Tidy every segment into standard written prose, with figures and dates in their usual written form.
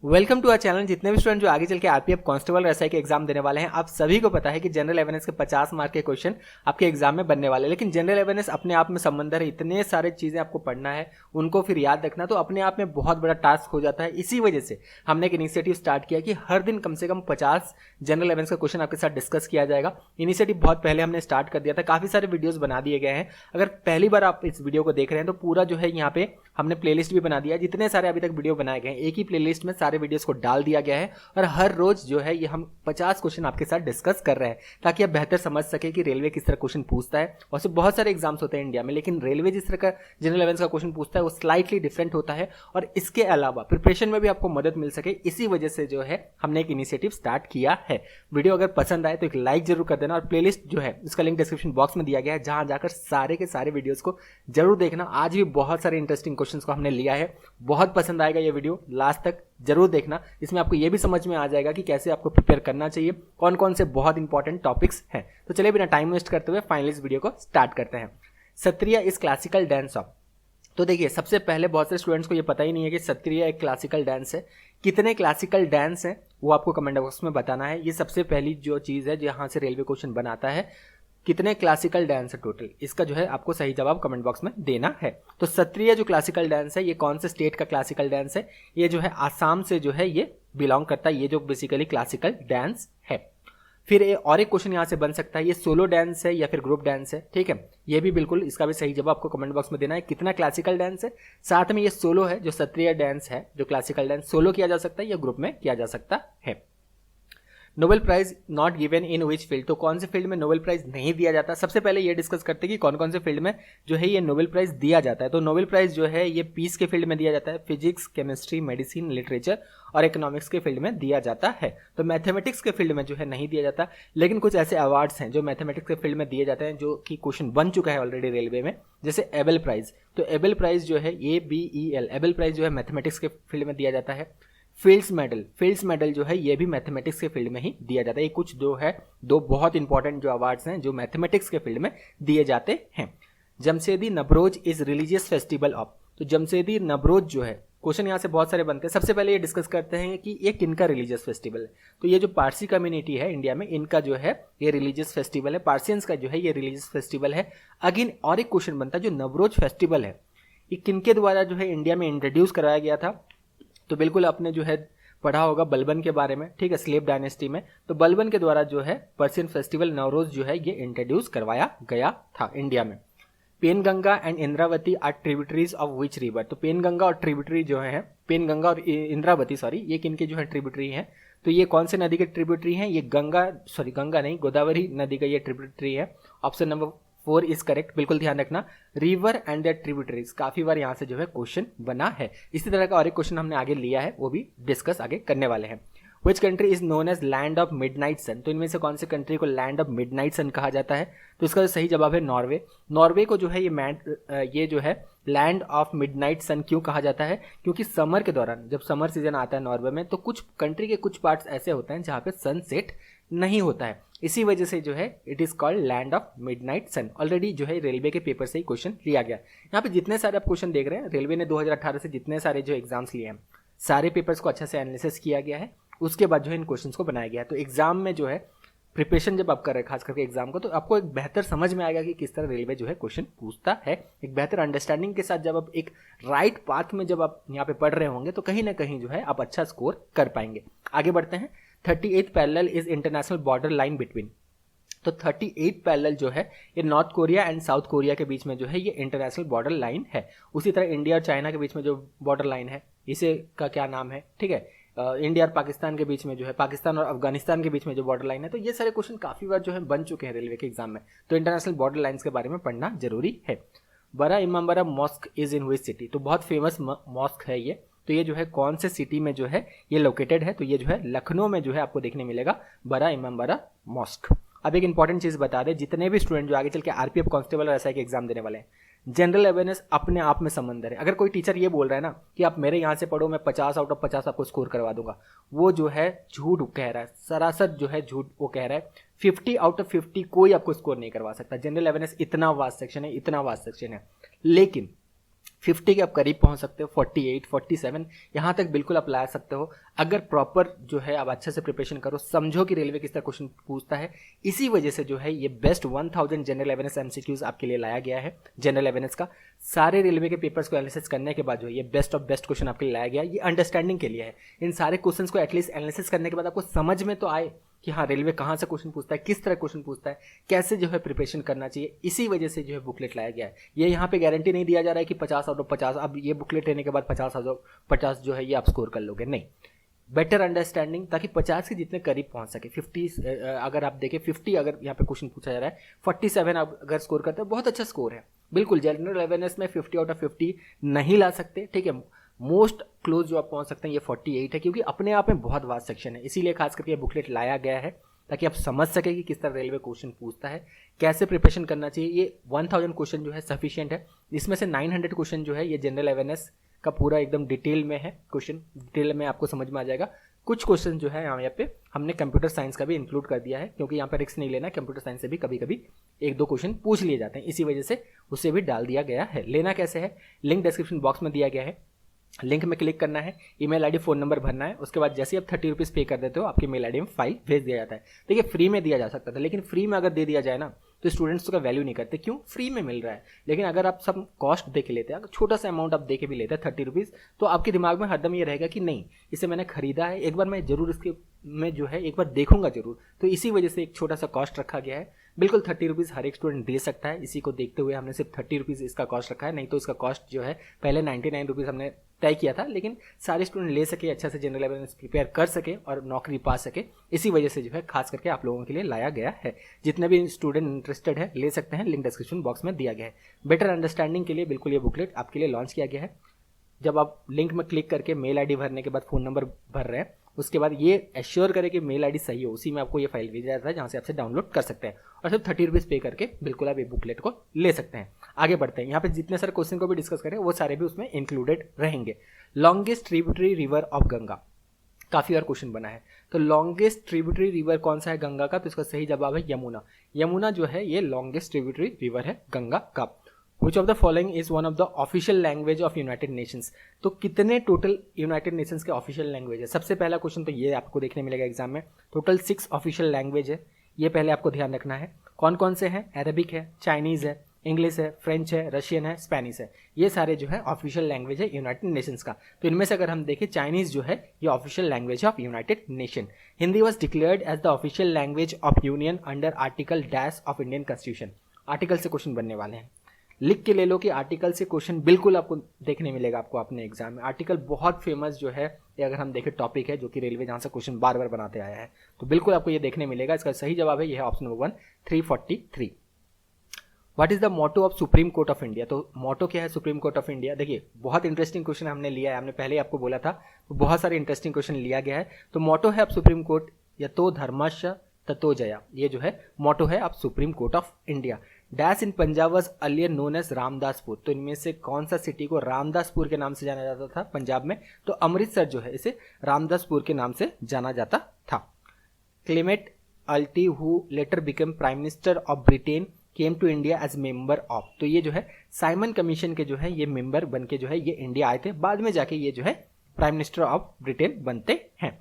Welcome to our channel. जितने भी student जो आगे चल के आरपीएफ कांस्टेबल और एसआई के एग्जाम देने वाले हैं, आप सभी को पता है कि जनरल अवेयरनेस के 50 मार्क के क्वेश्चन आपके एग्जाम में बनने वाले हैं। लेकिन जनरल अवेयरनेस अपने आप में समंदर है, इतने सारे चीजें आपको पढ़ना है, उनको फिर याद रखना तो अपने आप में बहुत बड़ा टास्क हो जाता है। इसी वजह से हमने एक इनिशिएटिव स्टार्ट किया कि हर दिन कम से कम 50 जनरल अवेयरनेस का क्वेश्चन आपके साथ डिस्कस किया जाएगा। इनिशिएटिव बहुत पहले हमने स्टार्ट कर दिया था, काफी सारे वीडियोज बना दिए गए हैं। अगर पहली बार आप इस वीडियो को देख रहे हैं तो पूरा जो है यहाँ पे हमने प्लेलिस्ट भी बना दिया है। जितने सारे अभी तक वीडियो बनाए गए हैं, एक ही प्लेलिस्ट में सारे वीडियोस को डाल दिया गया है और हर रोज जो है ये हम 50 क्वेश्चन आपके साथ डिस्कस कर रहे हैं ताकि आप बेहतर समझ सके कि रेलवे किस तरह क्वेश्चन पूछता है। वैसे बहुत सारे एग्जाम्स होते हैं इंडिया में, लेकिन रेलवे जिस तरह का जनरल अवेयरनेस का क्वेश्चन पूछता है वो स्लाइटली डिफरेंट होता है और इसके अलावा प्रिपरेशन में भी आपको मदद मिल सके, इसी वजह से जो है हमने एक इनिशिएटिव स्टार्ट किया है। वीडियो अगर पसंद आए तो एक लाइक जरूर कर देना और प्लेलिस्ट जो है उसका लिंक डिस्क्रिप्शन बॉक्स में दिया गया है, जहां जाकर सारे के सारे वीडियोस को जरूर देखना। आज भी बहुत सारे इंटरेस्टिंग क्वेश्चंस को हमने लिया है, बहुत पसंद आएगा ये वीडियो, लास्ट तक जरूर देखना। इसमें आपको ये भी समझ में आ जाएगा कि कैसे आपको प्रिपेयर करना चाहिए, कौन कौन से बहुत इंपॉर्टेंट टॉपिक्स हैं। तो चलिए बिना टाइम वेस्ट करते हुए फाइनली इस वीडियो को स्टार्ट करते हैं। Sattriya is classical dance of. तो देखिए, सबसे पहले बहुत सारे स्टूडेंट्स को ये पता ही नहीं है कि सत्रिया एक क्लासिकल डांस है। कितने क्लासिकल डांस हैं वो आपको कमेंट बॉक्स में बताना है। ये सबसे पहली जो चीज़ है जहाँ से रेलवे क्वेश्चन बनाता है, कितने क्लासिकल डांस है टोटल, इसका जो है आपको सही जवाब कमेंट बॉक्स में देना है। तो सत्रिया जो क्लासिकल डांस है ये कौन से स्टेट का क्लासिकल डांस है? ये जो है आसाम से जो है ये बिलोंग करता है, ये जो बेसिकली क्लासिकल डांस है। फिर और एक क्वेश्चन यहाँ से बन सकता है, ये सोलो डांस है या फिर ग्रुप डांस है? ठीक है, ये भी बिल्कुल इसका भी सही जवाब आपको कमेंट बॉक्स में देना है। कितना क्लासिकल डांस है, साथ में ये सोलो है जो सत्रिया डांस है, जो क्लासिकल डांस सोलो किया जा सकता है या ग्रुप में किया जा सकता है। Nobel prize not given in which field, तो कौन से फील्ड में नोबेल प्राइज नहीं दिया जाता? सबसे पहले ये डिस्कस करते हैं कि कौन कौन से फील्ड में जो है ये नोबेल प्राइज दिया जाता है। तो नोबेल प्राइज जो है ये पीस के फील्ड में दिया जाता है, फिजिक्स, केमिस्ट्री, मेडिसिन, लिटरेचर और इकोनॉमिक्स के फील्ड में दिया जाता है। तो मैथमेटिक्स के फील्ड में जो है नहीं दिया जाता, लेकिन कुछ ऐसे अवार्ड्स हैं जो मैथमेटिक्स के फील्ड में दिए जाते हैं, जो कि क्वेश्चन बन चुका है ऑलरेडी रेलवे में, जैसे एबेल प्राइज। तो एबेल प्राइज जो है ABEL, एबेल प्राइज जो है मैथमेटिक्स के फील्ड में दिया जाता है। फील्ड्स मेडल जो है ये भी मैथमेटिक्स के फील्ड में ही दिया जाता है। ये कुछ दो बहुत इंपॉर्टेंट जो अवार्ड्स हैं जो मैथमेटिक्स के फील्ड में दिए जाते हैं। Jamshedi Navroz is religious festival of, तो जमशेदी नवरोज जो है, क्वेश्चन यहाँ से बहुत सारे बनते हैं। सबसे पहले ये डिस्कस करते हैं कि ये किनका रिलीजियस फेस्टिवल है। तो ये जो पारसी कम्युनिटी है इंडिया में, इनका जो है ये रिलीजियस फेस्टिवल है, पार्सियंस का जो है ये रिलीजियस फेस्टिवल है। अगेन और एक क्वेश्चन बनता है, जो नवरोज फेस्टिवल है ये किनके द्वारा जो है इंडिया में इंट्रोड्यूस कराया गया था? तो बिल्कुल आपने जो है पढ़ा होगा बलबन के बारे में, ठीक है, स्लेव डायनेस्टी में। तो बलबन के द्वारा जो है पर्सियन फेस्टिवल नवरोज जो है ये इंट्रोड्यूस करवाया गया था इंडिया में। Penganga and Indravati are tributaries of which river, तो पेनगंगा और ट्रिब्यूटरी जो है, पेनगंगा और इंद्रावती ये किनके जो है ट्रिब्यूटरी हैं? तो ये कौन से नदी के ट्रिब्यूटरी हैं? ये गंगा नहीं, गोदावरी नदी का ये ट्रिब्यूटरी है। ऑप्शन नंबर 4 इज करेक्ट, बिल्कुल ध्यान रखना। रिवर एंड द ट्रिब्यूटरीज, काफी बार यहाँ से जो है क्वेश्चन बना है। इसी तरह का और एक क्वेश्चन हमने आगे लिया है, वो भी डिस्कस आगे करने वाले हैं। Which country is known as land of midnight sun, तो इनमें से कौन से कंट्री को लैंड ऑफ मिडनाइट सन कहा जाता है? तो इसका जो सही जवाब है नॉर्वे। नॉर्वे को जो है ये जो है लैंड ऑफ मिडनाइट सन क्यों कहा जाता है? क्योंकि समर के दौरान, जब समर सीजन आता है नॉर्वे में, तो कुछ कंट्री के कुछ पार्ट्स ऐसे होते हैं जहाँ पे सन सेट नहीं होता है, इसी वजह से जो है it is called land of midnight sun. Already जो है रेलवे के पेपर से ही क्वेश्चन लिया गया। यहाँ पे जितने सारे आप क्वेश्चन देख रहे हैं, रेलवे ने 2018 से जितने सारे जो एग्जाम्स लिए हैं, सारे पेपर्स को अच्छे से एनालिसिस किया गया है, उसके बाद जो है इन क्वेश्चंस को बनाया गया है। तो एग्जाम में जो है प्रिपरेशन जब आप कर रहे हैं खास करके एग्जाम को, तो आपको एक बेहतर समझ में आएगा कि किस तरह रेलवे जो है क्वेश्चन पूछता है। एक बेहतर अंडरस्टैंडिंग के साथ जब आप एक राइट पाथ में जब आप यहाँ पे पढ़ रहे होंगे तो कहीं ना कहीं जो है आप अच्छा स्कोर कर पाएंगे। आगे बढ़ते हैं। 38th parallel is international border line between, तो 38th पैरेलल जो है ये north Korea and south Korea के बीच में जो है ये इंटरनेशनल बॉर्डर लाइन है। उसी तरह इंडिया और चाइना के बीच में जो बॉर्डर लाइन है, इसे का क्या नाम है? ठीक है, इंडिया और पाकिस्तान के बीच में जो है, पाकिस्तान और अफगानिस्तान के बीच में जो बॉर्डर लाइन है। तो ये सारे क्वेश्चन काफी बार जो है बन चुके हैं रेलवे के एग्जाम में, तो इंटरनेशनल बॉर्डर लाइन्स के बारे में पढ़ना जरूरी है। बड़ा Imambara mask is in which city, तो बहुत फेमस मॉस्क है ये। तो ये जो है कौन से सिटी में जो है ये लोकेटेड है? तो ये जो है लखनऊ में जो है आपको देखने मिलेगा बड़ा इमामबाड़ा मॉस्क। अब एक इंपॉर्टेंट चीज बता दें, जितने भी स्टूडेंट जो आगे चल के आरपीएफ कांस्टेबल और एसआई के एग्जाम देने वाले हैं, जनरल अवेयरनेस अपने आप में समंदर है। अगर कोई टीचर ये बोल रहा है ना कि आप मेरे यहाँ से पढ़ो, मैं 50 आउट ऑफ 50 आपको स्कोर करवा दूंगा, वो जो है झूठ कह रहा है, सरासर जो है झूठ वो कह रहा है। 50 आउट ऑफ 50 कोई आपको स्कोर नहीं करवा सकता। जनरल अवेयरनेस इतना वास्ट सेक्शन है, इतना वास्ट सेक्शन है। लेकिन 50 के आप करीब पहुंच सकते हो, 48, 47 यहाँ तक बिल्कुल आप ला सकते हो अगर प्रॉपर जो है आप अच्छे से प्रिपरेशन करो, समझो कि रेलवे किस तरह क्वेश्चन पूछता है। इसी वजह से जो है ये बेस्ट 1000 जनरल अवेयरनेस एमसीक्यूज आपके लिए लाया गया है। जनरल अवेयरनेस का सारे रेलवे के पेपर्स को एनालिसिस करने के बाद जो है ये बेस्ट ऑफ बेस्ट क्वेश्चन आपके लिए लाया गया है। ये अंडरस्टैंडिंग के लिए है। इन सारे क्वेश्चन को एटलीस्ट एनालिसिस करने के बाद आपको समझ में तो आए कि हाँ रेलवे कहाँ से क्वेश्चन पूछता है, किस तरह क्वेश्चन पूछता है, कैसे जो है प्रिपरेशन करना चाहिए। इसी वजह से जो है बुकलेट लाया गया है। ये यहाँ पे गारंटी नहीं दिया जा रहा है कि 50 आउट ऑफ 50 अब ये बुकलेट लेने के बाद 50 जो है ये आप स्कोर कर लोगे, नहीं। बेटर अंडरस्टैंडिंग ताकि 50 के जितने करीब पहुंच सके। 50 अगर आप देखें 50 अगर यहाँ पे क्वेश्चन पूछा जा रहा है, 47 आप अगर स्कोर करते हो बहुत अच्छा स्कोर है। बिल्कुल जनरल अवेयरनेस में 50 आउट ऑफ 50 नहीं ला सकते, ठीक है। मोस्ट क्लोज जो आप पहुंच सकते हैं ये 48 है, क्योंकि अपने आप में बहुत वास्ट सेक्शन है। इसीलिए खास करके ये बुकलेट लाया गया है ताकि आप समझ सके कि किस तरह रेलवे क्वेश्चन पूछता है, कैसे प्रिपरेशन करना चाहिए। ये 1000 क्वेश्चन जो है सफिशिएंट है। इसमें से 900 क्वेश्चन जो है ये जनरल अवेयरनेस का पूरा एकदम डिटेल में है। क्वेश्चन डिटेल में आपको समझ में आ जाएगा। कुछ क्वेश्चन जो है यहाँ पे हमने कंप्यूटर साइंस का भी इंक्लूड कर दिया है, क्योंकि यहाँ पर रिस्क नहीं लेना। कंप्यूटर साइंस से भी कभी कभी 1-2 क्वेश्चन पूछ लिए जाते हैं, इसी वजह से उसे भी डाल दिया गया है। लेना कैसे है, लिंक डिस्क्रिप्शन बॉक्स में दिया गया है। लिंक में क्लिक करना है, ईमेल आईडी फ़ोन नंबर भरना है। उसके बाद जैसे ही आप 30 रुपीज़ पे कर देते हो आपकी मेल आईडी में फाइल भेज दिया जाता है। देखिए फ्री में दिया जा सकता था, लेकिन फ्री में अगर दे दिया जाए ना तो स्टूडेंट्स का वैल्यू नहीं करते। क्यों, फ्री में मिल रहा है। लेकिन अगर आप सब कॉस्ट दे के लेते हैं, अगर छोटा सा अमाउंट आप दे के भी लेते हैं 30 रुपीज़, तो आपके दिमाग में हरदम ये रहेगा कि नहीं इसे मैंने खरीदा है, एक बार मैं जरूर इसके में जो है एक बार देखूंगा जरूर। तो इसी वजह से एक छोटा सा कॉस्ट रखा गया है। बिल्कुल 30 रुपीज़ हर एक स्टूडेंट दे सकता है। इसी को देखते हुए हमने सिर्फ 30 रुपीज़ इसका कॉस्ट रखा है, नहीं तो इसका कॉस्ट जो है पहले 99 रुपीज़ हमने तय किया था। लेकिन सारे स्टूडेंट ले सके, अच्छा से जनरल अवेयरनेस प्रिपेयर कर सके और नौकरी पा सके, इसी वजह से जो है खास करके आप लोगों के लिए लाया गया है। जितने भी स्टूडेंट इंटरेस्टेड है ले सकते हैं, लिंक डिस्क्रिप्शन बॉक्स में दिया गया है। बेटर अंडरस्टैंडिंग के लिए बिल्कुल ये बुकलेट आपके लिए लॉन्च किया गया है। जब आप लिंक में क्लिक करके मेल आईडी भरने के बाद फ़ोन नंबर भर रहे हैं, उसके बाद ये एश्योर करें कि मेल आईडी सही हो, उसी में आपको ये फाइल भेजा जाता है जहाँ से आपसे डाउनलोड कर सकते हैं। और सिर्फ 30 रुपीज़ पे करके बिल्कुल आप ये बुकलेट को ले सकते हैं। आगे बढ़ते हैं, यहाँ पे जितने सारे क्वेश्चन को भी डिस्कस करें वो सारे भी उसमें इंक्लूडेड रहेंगे। Longest tributary river of Ganga, काफ़ी बार क्वेश्चन बना है। तो लॉन्गेस्ट ट्रिब्यूटरी रिवर कौन सा है गंगा का, तो इसका सही जवाब है यमुना। यमुना जो है ये लॉन्गेस्ट ट्रिब्यूटरी रिवर है गंगा का। Which of the following is one of the official language of United Nations? तो कितने टोटल यूनाइटेड नेशंस के ऑफिशियल लैंग्वेज है? सबसे पहला क्वेश्चन तो ये आपको देखने मिलेगा एग्जाम में। टोटल 6 ऑफिशियल लैंग्वेज है, ये पहले आपको ध्यान रखना है। कौन कौन से हैं? अरबिक है, चाइनीज़ है, इंग्लिश है, फ्रेंच है, रशियन है, स्पेनिश है। ये सारे जो है ऑफिशियल लैंग्वेज है यूनाइटेड नेशंस का। तो इनमें से अगर हम देखें चाइनीज़ जो है ये official language of United Nation. Hindi was declared as the official language of union under article dash of Indian constitution. Article से क्वेश्चन बनने वाले हैं, लिख के ले लो कि आर्टिकल से क्वेश्चन बिल्कुल आपको देखने मिलेगा आपको अपने एग्जाम में। आर्टिकल बहुत फेमस जो है ये अगर हम देखें टॉपिक है जो कि रेलवे जहाँ से क्वेश्चन बार बार बनाते आया है, तो बिल्कुल आपको ये देखने मिलेगा। इसका सही जवाब है, ये है option number 1 343। What is the motto of Supreme Court of India? तो मोटो क्या है सुप्रीम कोर्ट ऑफ इंडिया? देखिए बहुत इंटरेस्टिंग क्वेश्चन हमने लिया है, हमने पहले आपको बोला था, तो बहुत सारे इंटरेस्टिंग क्वेश्चन लिया गया है। तो मोटो है अब सुप्रीम कोर्ट यतो धर्मश ततो जया, ये जो है मोटो है अब Supreme Court of India. Dash in Punjab was earlier known as Ramdaspur, तो इनमें से कौन सा सिटी को रामदासपुर के नाम से जाना जाता था पंजाब में? तो अमृतसर जो है इसे रामदासपुर के नाम से जाना जाता था। क्लेमेंट अल्टी who later become prime minister of Britain came to India as member of, तो ये जो है साइमन कमीशन के जो है ये मेंबर बन के जो है ये इंडिया आए थे, बाद में जाके ये जो है प्राइम मिनिस्टर ऑफ ब्रिटेन बनते हैं।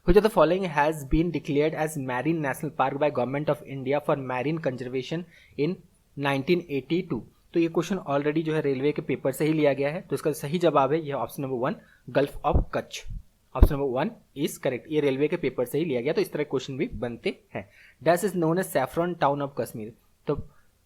Which of the following has been declared as Marine National Park by Government of India for Marine Conservation in 1982? तो ये क्वेश्चन ऑलरेडी जो है रेलवे के पेपर से ही लिया गया है, तो इसका सही जवाब है ये option number 1 gulf of Kutch. Option number 1 is correct, ये रेलवे के पेपर से ही लिया गया, तो इस तरह क्वेश्चन भी बनते हैं। Dash is known as saffron town of Kashmir, तो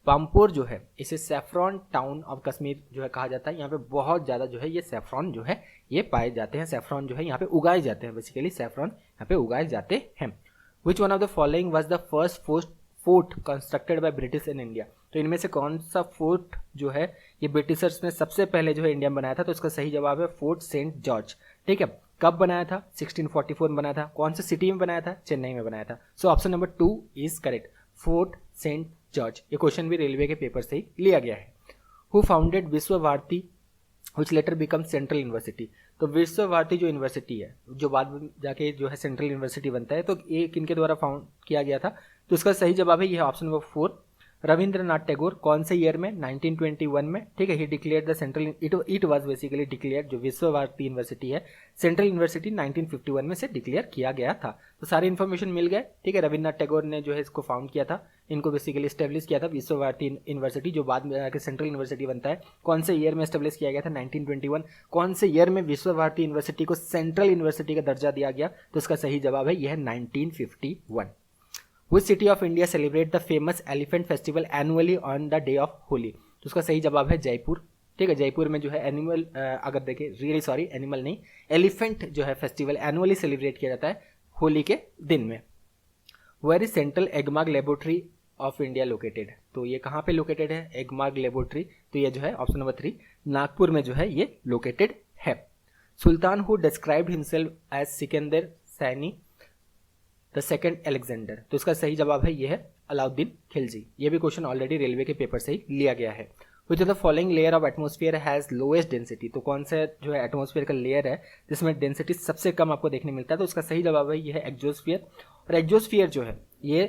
पामपोर जो है इसे सैफरॉन टाउन ऑफ कश्मीर जो है कहा जाता है। यहाँ पे बहुत ज़्यादा जो है ये सैफरॉन जो है ये पाए जाते हैं, सैफरॉन जो है यहाँ पे उगाए जाते हैं, बेसिकली सैफरॉन यहाँ पे उगाए जाते हैं। Which one of the following was the first fort constructed by British in India, तो इनमें से कौन सा फोर्ट जो है ये ब्रिटिशर्स ने सबसे पहले जो है इंडिया में बनाया था? तो इसका सही जवाब है फोर्ट सेंट जॉर्ज। ठीक है, कब बनाया था? 1644 में बनाया था। कौन सी सिटी में बनाया था? चेन्नई में बनाया था। So option number 2 is correct, Fort Saint George. ये क्वेश्चन भी रेलवे के पेपर से ही लिया गया है। Who founded Vishwa Bharati which later become central university, तो विश्व भारती जो यूनिवर्सिटी है जो बाद में जाके जो है सेंट्रल यूनिवर्सिटी बनता है, तो ये किनके द्वारा फाउंड किया गया था? तो इसका सही जवाब है ये ऑप्शन नंबर 4 रविंद्रनाथ टैगोर कौन से ईयर में? 1921 में, ठीक है। ही declared the central, it was basically declared, जो विश्व भारती यूनिवर्सिटी है, सेंट्रल यूनिवर्सिटी 1951 में से डिक्लेयर किया गया था। तो सारी इन्फॉर्मेशन मिल गए, ठीक है। रविंद्रनाथ टैगोर ने जो है इसको फाउंड किया था, इनको बेसिकली स्टेब्लिश किया था विश्व भारती यूनिवर्सिटी, जो बाद में आकर सेंट्रल यूनिवर्सिटी बनता है। कौन से ईयर में स्टेब्लिश किया गया था? 1921। कौन से ईयर में विश्व भारती यूनिवर्सिटी को सेंट्रल यूनिवर्सिटी का दर्जा दिया गया? तो इसका सही जवाब है यह 1951। Which city of India celebrate the famous elephant festival annually on the day of Holi? तो उसका सही जवाब है जयपुर, ठीक है। जयपुर में जो है एनिमल, अगर देखें, रियली सॉरी, एनिमल नहीं, एलिफेंट जो है फेस्टिवल एनुअली सेलिब्रेट किया जाता है होली के दिन में। Where is Central Agmark Laboratory of India located? तो ये कहाँ पे लोकेटेड है एगमार्ग लेबोरेटरी? तो ये जो है ऑप्शन नंबर 3 नागपुर में जो है ये लोकेटेड है। Sultan who described himself as Sikandar Sani the second Alexander? तो इसका सही जवाब है ये है अलाउद्दीन खिलजी। ये भी क्वेश्चन ऑलरेडी रेलवे के पेपर से ही लिया गया है। Which of the following layer of atmosphere has lowest density? तो कौन सा जो है एटमॉस्फेयर का लेयर है जिसमें डेंसिटी सबसे कम आपको देखने मिलता है? तो इसका सही जवाब है ये है एक्सोस्फीयर। और एक्सोस्फीयर जो है ये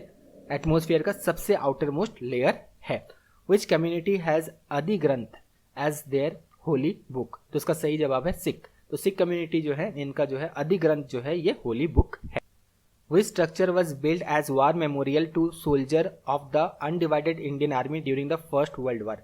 एटमॉस्फेयर का सबसे आउटर मोस्ट लेयर है। विच कम्युनिटी हैज आदि ग्रंथ एज देयर होली बुक? तो इसका सही जवाब है सिख। तो सिख कम्युनिटी जो है इनका जो है आदि ग्रंथ जो है ये होली बुक है। Which structure was built as war memorial to soldier of the undivided Indian Army during the First World War?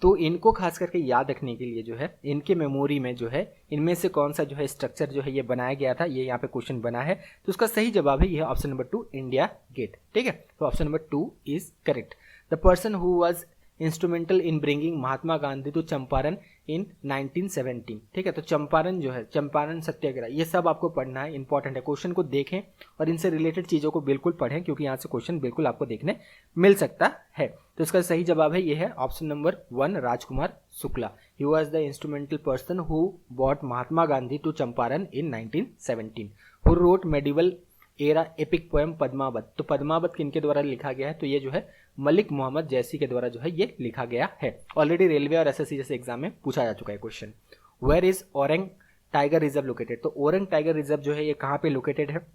तो इनको खास करके याद रखने के लिए जो है इनके मेमोरी में जो है इनमें से कौन सा जो है स्ट्रक्चर जो है ये बनाया गया था? ये यहाँ पे क्वेश्चन बना है। तो उसका सही जवाब है ये ऑप्शन नंबर 2 इंडिया गेट, ठीक है। तो option number 2 is correct. The person who was instrumental in bringing Mahatma Gandhi to Champaran in 1917, ठीक है। तो चंपारण जो है, चंपारण सत्याग्रह, ये सब आपको पढ़ना है, इंपॉर्टेंट है। क्वेश्चन को देखें और इनसे रिलेटेड चीज़ों को बिल्कुल पढ़ें, क्योंकि यहाँ से क्वेश्चन बिल्कुल आपको देखने मिल सकता है। तो इसका सही जवाब है ये है option number 1 Rajkumar Shukla. He was the instrumental person who bought Mahatma Gandhi to Champaran in 1917। Who wrote medieval era epic poem Padmavat? तो पद्मावत किनके द्वारा लिखा गया है? तो ये जो है मलिक मोहम्मद जैसी के द्वारा जो है ये लिखा गया है। ऑलरेडी रेलवे और एसएससी जैसे एग्जाम में पूछा जा चुका है question. Where is Orang tiger reserve located? तो ओरंग टाइगर रिजर्व जो है ये कहाँ पे लोकेटेड है?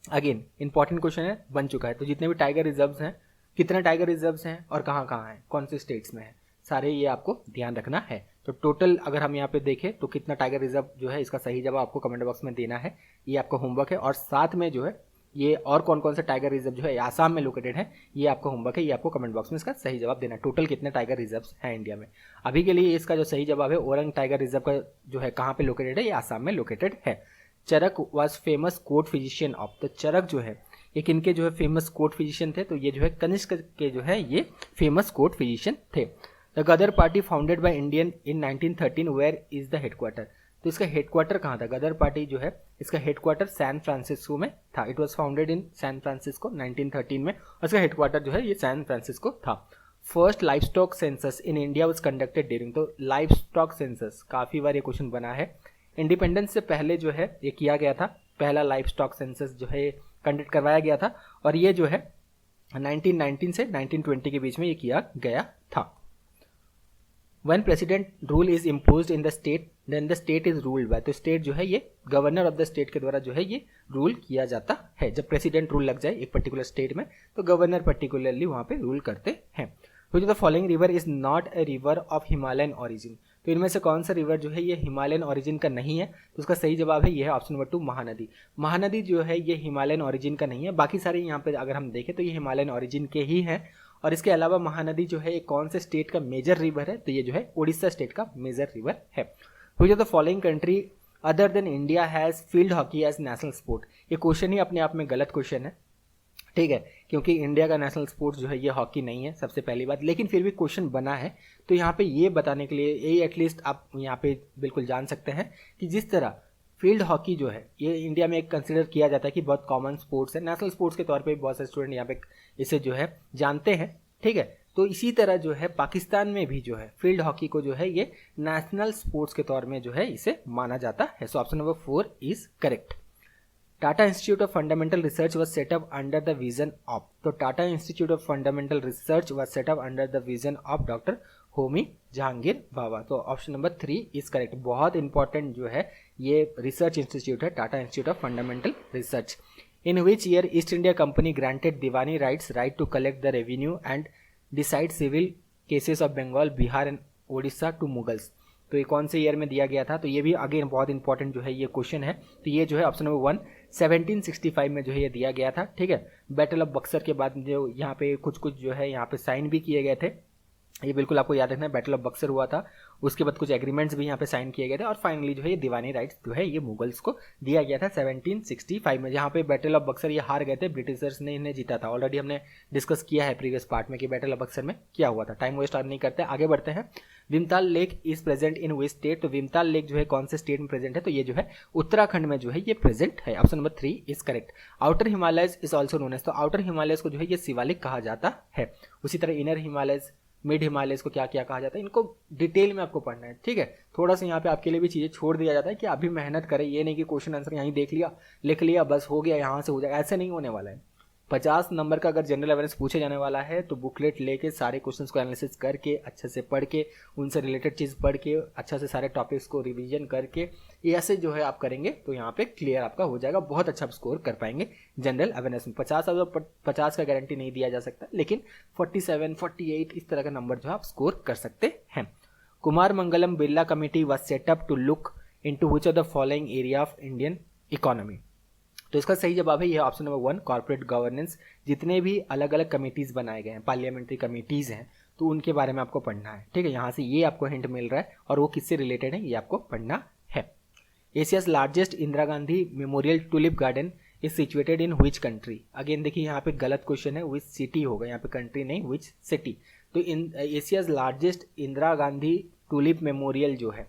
अगेन इंपॉर्टेंट क्वेश्चन है, बन चुका है। तो जितने भी टाइगर रिजर्व्स हैं, कितने टाइगर रिजर्व्स हैं और कहाँ कहाँ हैं, कौन से स्टेट्स में है, सारे ये आपको ध्यान रखना है। तो टोटल अगर हम यहाँ पे देखें तो कितना टाइगर रिजर्व जो है, इसका सही जवाब आपको कमेंट बॉक्स में देना है। ये आपका होमवर्क है। और साथ में जो है ये और कौन कौन से टाइगर रिजर्व जो है आसाम में लोकेटेड है, ये आपका होमवर्क है। ये आपको कमेंट बॉक्स में इसका सही जवाब देना है। टोटल कितने टाइगर रिजर्व्स हैं इंडिया में। अभी के लिए इसका जो सही जवाब है ओरंग टाइगर रिजर्व का जो है कहाँ पे लोकेटेड है, ये आसाम में लोकेटेड है। Charak was famous court physician of? तो चरक जो है ये किनके जो है फेमस कोर्ट फिजिशियन थे? तो ये जो है कनिष्क के जो है ये फेमस कोर्ट फिजिशियन थे। The Ghadar party founded by Indian in 1913, where is the headquarter? तो इसका हेडक्वार्टर कहाँ था? गदर पार्टी जो है इसका हेडक्वार्टर सैन फ्रांसिस्को में था। It was founded in San Francisco 1913 में, और इसका हेडक्वार्टर जो है ये सैन फ्रांसिस्को था। First life stock census in India was conducted during? तो लाइफ स्टॉक सेंसस काफ़ी बार ये क्वेश्चन बना है। इंडिपेंडेंस से पहले जो है ये किया गया था, पहला लाइफ स्टॉक सेंसस जो है कंडक्ट करवाया गया था, और ये जो है 1919 से 1920 के बीच में ये किया गया था। When president rule is imposed in the state, then the state is ruled by? तो स्टेट जो है ये गवर्नर ऑफ द स्टेट के द्वारा जो है ये रूल किया जाता है। जब प्रेसिडेंट रूल लग जाए एक पर्टिकुलर स्टेट में तो गवर्नर पर्टिकुलरली वहाँ पे रूल करते हैं। Which of the following river is not a river of Himalayan origin? तो इनमें से कौन सा रिवर जो है ये हिमालयन ओरिजिन का नहीं है? तो उसका सही जवाब है ये है ऑप्शन नंबर 2 महानदी। महानदी जो है ये हिमालयन ओरिजिन का नहीं है। बाकी सारे यहाँ पे अगर हम देखें तो ये हिमालयन ओरिजिन के ही हैं। और इसके अलावा महानदी जो है ये कौन से स्टेट का मेजर रिवर है? तो ये जो है उड़ीसा स्टेट का मेजर रिवर है। Which of the following country other than India has field hockey as national sport? ये क्वेश्चन ही अपने आप में गलत क्वेश्चन है, ठीक है, क्योंकि इंडिया का नेशनल स्पोर्ट्स जो है ये हॉकी नहीं है, सबसे पहली बात। लेकिन फिर भी क्वेश्चन बना है तो यहाँ पे ये बताने के लिए ये एटलीस्ट आप यहाँ पे बिल्कुल जान सकते हैं कि जिस तरह फील्ड हॉकी जो है ये इंडिया में एक कंसिडर किया जाता है कि बहुत कॉमन स्पोर्ट्स है, नेशनल स्पोर्ट्स के तौर पे बहुत सारे स्टूडेंट यहाँ पे इसे जो है जानते हैं, ठीक है। तो इसी तरह जो है पाकिस्तान में भी जो है फील्ड हॉकी को जो है ये नेशनल स्पोर्ट्स के तौर में जो है इसे माना जाता है। सो option number 4 is correct. Tata Institute of Fundamental Research was set up under the vision of? तो Tata Institute of Fundamental Research was set up under the vision of doctor Homi Jehangir Bhabha. तो ऑप्शन नंबर 3 इज करेक्ट। बहुत इंपॉर्टेंट जो है ये रिसर्च इंस्टीट्यूट है Tata Institute of Fundamental Research. In which year East India Company granted Diwani rights right to collect the revenue and decide civil cases of Bengal, Bihar and Odisha to Mughals. तो ये कौन से year में दिया गया था? तो ये भी अगेन बहुत इंपॉर्टेंट जो है ये क्वेश्चन है। तो ये जो है ऑप्शन नंबर 1 1765 में जो है ये दिया गया था, ठीक है। बैटल ऑफ बक्सर के बाद जो यहाँ पे कुछ जो है यहाँ पे साइन भी किए गए थे, ये बिल्कुल आपको याद रखना है। बैटल ऑफ बक्सर हुआ था, उसके बाद कुछ एग्रीमेंट्स भी यहाँ पे साइन किए गए थे, और फाइनली जो है ये दीवानी राइट्स जो है ये मुगल्स को दिया गया था 1765 में। जहाँ पे बैटल ऑफ बक्सर ये हार गए थे, ब्रिटिशर्स ने इन्हें जीता था। ऑलरेडी हमने डिस्कस किया है प्रीवियस पार्ट में कि बैटल ऑफ बक्सर में क्या हुआ था। टाइम वेस्ट नहीं करते, आगे बढ़ते हैं। Bhimtal lake is present in which state? तो विमताल लेक जो है कौन से स्टेट में प्रेजेंट है? तो ये जो है उत्तराखंड में जो है ये प्रेजेंट है। Option number 3 is correct. Outer Himalayas is also known as, तो आउटर हिमालयज को जो है ये शिवालिक कहा जाता है। उसी तरह इनर हिमालयज, मिड हिमालयस को क्या क्या कहा जाता है, इनको डिटेल में आपको पढ़ना है, ठीक है। थोड़ा सा यहाँ पे आपके लिए भी चीज़ें छोड़ दिया जाता है कि अभी मेहनत करें, ये नहीं कि क्वेश्चन आंसर यहीं देख लिया, लिख लिया, बस हो गया, यहाँ से हो जाएगा, ऐसे नहीं होने वाला है। 50 नंबर का अगर जनरल अवेयरनेस पूछे जाने वाला है तो बुकलेट लेके सारे क्वेश्चंस को एनालिसिस करके अच्छे से पढ़ के, उनसे रिलेटेड चीज़ पढ़ के, अच्छा से सारे टॉपिक्स को रिवीजन करके, ये ऐसे जो है आप करेंगे तो यहाँ पे क्लियर आपका हो जाएगा, बहुत अच्छा स्कोर कर पाएंगे जनरल अवेयरनेस में। 50 का गारंटी नहीं दिया जा सकता, लेकिन 47, 48 इस तरह का नंबर जो है आप स्कोर कर सकते हैं। Kumar Mangalam Birla committee was set up to look into which of the following area of Indian economy? तो इसका सही जवाब है यह ऑप्शन नंबर 1 कॉर्पोरेट गवर्नेंस। जितने भी अलग अलग कमिटीज़ बनाए गए हैं, पार्लियामेंट्री कमिटीज़ हैं, तो उनके बारे में आपको पढ़ना है, ठीक है। यहाँ से ये आपको हिंट मिल रहा है, और वो किससे रिलेटेड है ये आपको पढ़ना है। Asia's largest Indira Gandhi memorial tulip garden is situated in which country? Again देखिए यहाँ पे गलत क्वेश्चन है, विच सिटी होगा, यहाँ पे कंट्री नहीं, विच सिटी। तो in Asia's largest Indira Gandhi tulip memorial जो है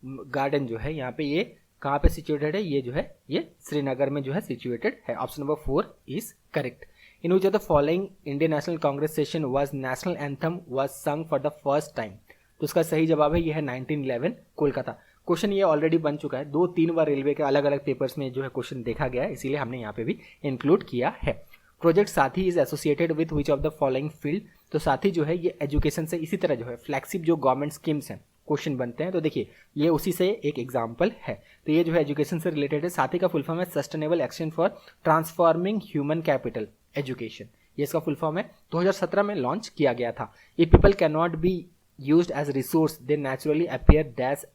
गार्डन जो है यहाँ पे ये कहाँ पे सिचुएटेड है? ये जो है ये श्रीनगर में जो है सिचुएटेड है। Option number 4 is correct. In which of the following Indian national Congress session was national anthem was संग फॉर द फर्स्ट टाइम? तो उसका सही जवाब है यह है 1911 कोलकाता। क्वेश्चन ये ऑलरेडी बन चुका है, 2-3 बार रेलवे के अलग अलग पेपर्स में जो है क्वेश्चन देखा गया है, इसीलिए हमने यहाँ पे भी इंक्लूड किया है। प्रोजेक्ट साथी is associated with which of the following field? तो साथी जो है ये एजुकेशन से, इसी तरह जो है फ्लैगशिप जो गवर्नमेंट स्कीम्स हैं क्वेश्चन बनते हैं, तो देखिए ये उसी से एक एग्जाम्पल है। तो ये जो है एजुकेशन से रिलेटेड है। साथी का फुल फॉर्म है sustainable action for transforming human capital education, ये इसका फुल फॉर्म है। 2017 में लॉन्च किया गया था। If people can not be used as resource they naturally appear dash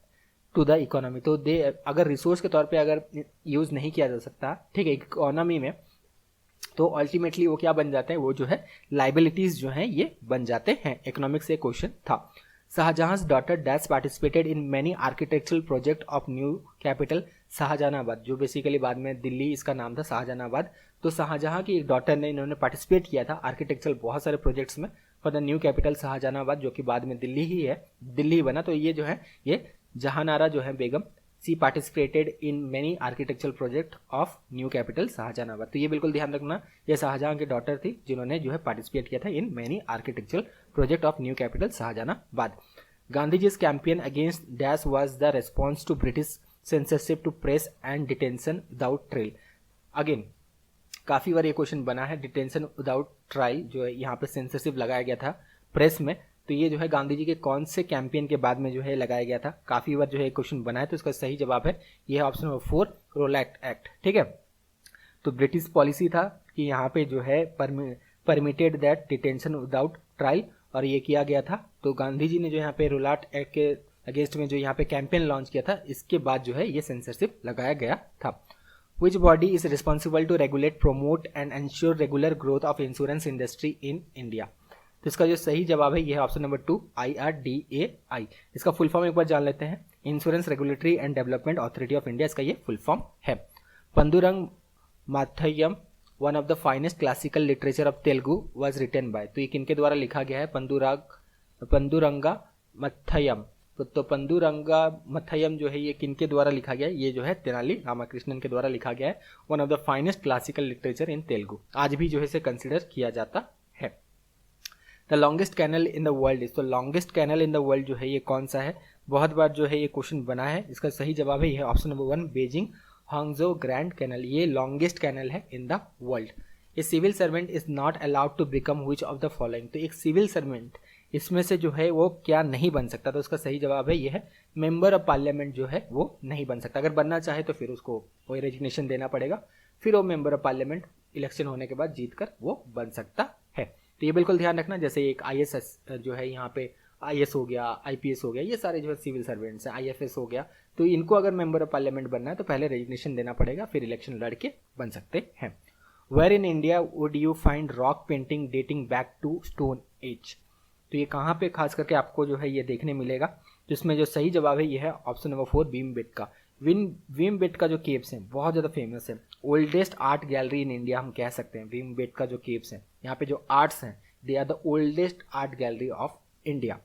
to the economy. तो दे अगर रिसोर्स के तौर पे अगर यूज नहीं किया जा सकता, ठीक है, इकोनॉमी में, तो अल्टीमेटली वो क्या बन जाते हैं? वो जो है लाइबिलिटीज जो हैं ये बन जाते हैं। इकोनॉमिक्स से क्वेश्चन था। शाहजहां's daughter dash participated in many architectural project of new capital Shahjahanabad, जो बेसिकली बाद में दिल्ली इसका नाम था शाहजहानाबाद। तो शाहजहां की एक डॉटर ने इन्होंने पार्टिसिपेट किया था आर्किटेक्चरल बहुत सारे प्रोजेक्ट्स में for the new capital Shahjahanabad, जो कि बाद में दिल्ली ही है, दिल्ली बना। तो ये जो है ये जहानारा जो है Begum, she participated in many architectural project of new capital Shahjahanabad. तो ये बिल्कुल ध्यान रखना, ये शाहजहां की डॉटर थी जिन्होंने जो है पार्टिसिपेट किया था in many architectural project of new capital Shahjahanabad. Gandhi जी's campaign against dash was the response to British censorship to press and detention without trial. Again काफ़ी बार ये क्वेश्चन बना है, डिटेंशन विदाउट ट्रायल जो है यहाँ पे सेंसरशिप लगाया गया था प्रेस में, तो ये जो है गांधी जी के कौन से कैंपेन के बाद में जो है लगाया गया था? काफ़ी बार जो है क्वेश्चन बना है, तो इसका सही जवाब है ये है ऑप्शन नंबर 4 रोलैक्ट एक्ट, ठीक है। तो ब्रिटिश पॉलिसी था कि यहाँ पे जो है permitted that detention without trial, और ये किया गया था। तो गांधी जी ने जो यहाँ पे रोलाट एक्ट के अगेंस्ट में जो यहाँ पे कैंपेन लॉन्च किया था, इसके बाद जो है ये सेंसरशिप लगाया गया था। Which body is responsible to regulate, promote and ensure regular growth of insurance industry in India? तो इसका जो सही जवाब है ये है ऑप्शन नंबर 2 IRDAI। इसका फुल फॉर्म एक बार जान लेते हैं, insurance regulatory and development authority of India, इसका ये फुल फॉर्म है। Panduranga Mahatyam one of the finest classical literature of Telugu was written by? तो ये किनके द्वारा लिखा गया है? पंदुरंगा मथयम। तो पंदुरंगा मथयम जो है ये किनके द्वारा लिखा गया है? ये जो है तेनाली रामाकृष्णन के द्वारा लिखा गया है। One of the finest classical literature in Telugu, आज भी जो है इसे कंसिडर किया जाता है। The longest canal in the world is, तो longest canal in the world जो है ये कौन सा है? बहुत बार जो है ये क्वेश्चन बना है, इसका सही जवाब है ये option number 1 Beijing Hangzhou grand canal, ये लॉन्गेस्ट कैनल है in the world. A civil servant is not allowed to become which of the following? तो एक सिविल सर्वेंट इसमें से जो है वो क्या नहीं बन सकता? तो उसका सही जवाब है ये है मेंबर ऑफ पार्लियामेंट जो है वो नहीं बन सकता। अगर बनना चाहे तो फिर उसको कोई रेजिग्नेशन देना पड़ेगा, फिर वो मेंबर ऑफ पार्लियामेंट इलेक्शन होने के बाद जीत कर वो बन सकता है। तो ये बिल्कुल ध्यान रखना। जैसे एक ISS जो है यहाँ पे IS हो गया, IPS हो गया, ये सारे जो है सिविल सर्वेंट्स हैं, IFS हो गया, तो इनको अगर मेंबर ऑफ पार्लियामेंट बनना है तो पहले रेजिग्नेशन देना पड़ेगा, फिर इलेक्शन लड़के बन सकते हैं। Where in India would you find rock painting dating back to stone age? तो ये कहाँ पे खास करके आपको जो है ये देखने मिलेगा, तो इसमें जो सही जवाब है ये है ऑप्शन नंबर 4 भीमबेटका। भीमबेटका जो केव्स हैं बहुत ज़्यादा फेमस है, oldest art gallery in India हम कह सकते हैं। भीमबेटका जो केव्स हैं, यहाँ पे जो आर्ट्स हैं, they are the oldest art gallery of India.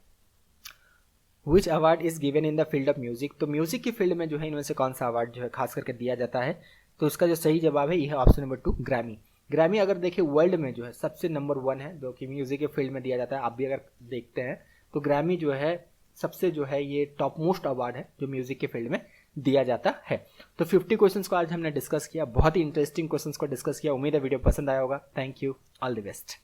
Which award is given in the field of music? तो म्यूजिक की फील्ड में जो है इनमें से कौन सा अवार्ड जो है खास करके दिया जाता है? तो उसका जो सही जवाब है ये है ऑप्शन नंबर 2 ग्रैमी। ग्रैमी अगर देखिए वर्ल्ड में जो है सबसे नंबर 1 है जो कि म्यूजिक के फील्ड में दिया जाता है। आप भी अगर देखते हैं तो ग्रैमी जो है सबसे जो है ये टॉप मोस्ट अवार्ड है जो म्यूजिक के फील्ड में दिया जाता है। तो 50 क्वेश्चंस को आज हमने डिस्कस किया, बहुत ही इंटरेस्टिंग क्वेश्चंस को डिस्कस किया। उम्मीद है वीडियो पसंद आया होगा। Thank you, all the best.